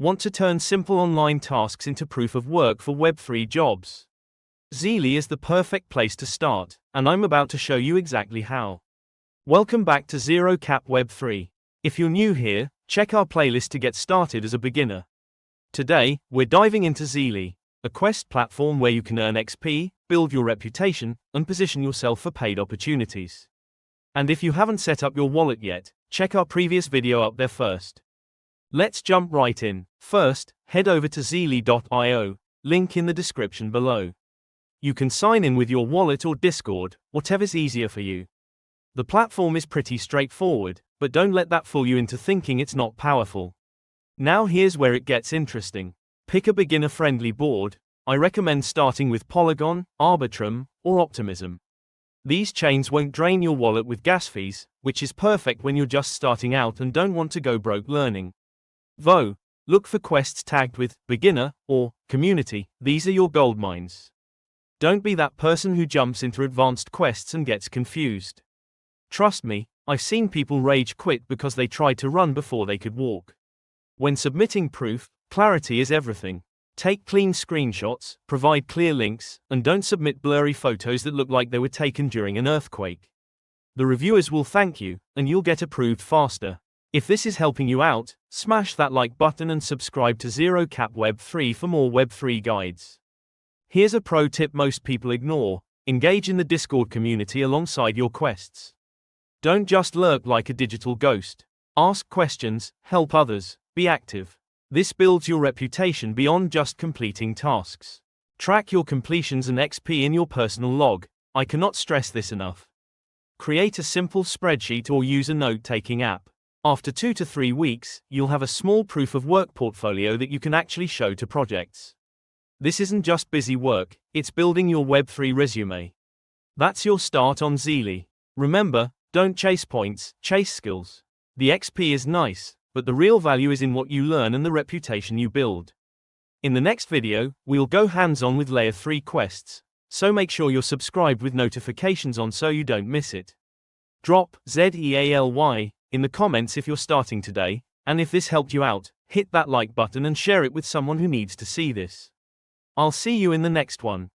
Want to turn simple online tasks into proof of work for Web3 jobs? Zealy is the perfect place to start, and I'm about to show you exactly how. Welcome back to Zero Cap Web3. If you're new here, check our playlist to get started as a beginner. Today, we're diving into Zealy, a quest platform where you can earn XP, build your reputation, and position yourself for paid opportunities. And if you haven't set up your wallet yet, check our previous video up there first. Let's jump right in. First, head over to Zealy.io, link in the description below. You can sign in with your wallet or Discord, whatever's easier for you. The platform is pretty straightforward, but don't let that fool you into thinking it's not powerful. Now here's where it gets interesting. Pick a beginner-friendly board. I recommend starting with Polygon, Arbitrum, or Optimism. These chains won't drain your wallet with gas fees, which is perfect when you're just starting out and don't want to go broke learning. Though, look for quests tagged with beginner or community. These are your gold mines. Don't be that person who jumps into advanced quests and gets confused. Trust me, I've seen people rage quit because they tried to run before they could walk. When submitting proof, clarity is everything. Take clean screenshots, provide clear links, and don't submit blurry photos that look like they were taken during an earthquake. The reviewers will thank you, and you'll get approved faster. If this is helping you out, smash that like button and subscribe to Zero Cap Web3 for more Web3 guides. Here's a pro tip most people ignore: engage in the Discord community alongside your quests. Don't just lurk like a digital ghost. Ask questions, help others, be active. This builds your reputation beyond just completing tasks. Track your completions and XP in your personal log. I cannot stress this enough. Create a simple spreadsheet or use a note-taking app. After 2 to 3 weeks, you'll have a small proof of work portfolio that you can actually show to projects. This isn't just busy work, it's building your Web3 resume. That's your start on Zealy. Remember, don't chase points, chase skills. The XP is nice, but the real value is in what you learn and the reputation you build. In the next video, we'll go hands-on with Layer 3 quests, so make sure you're subscribed with notifications on so you don't miss it. Drop ZEALY in the comments if you're starting today, and if this helped you out, hit that like button and share it with someone who needs to see this. I'll see you in the next one.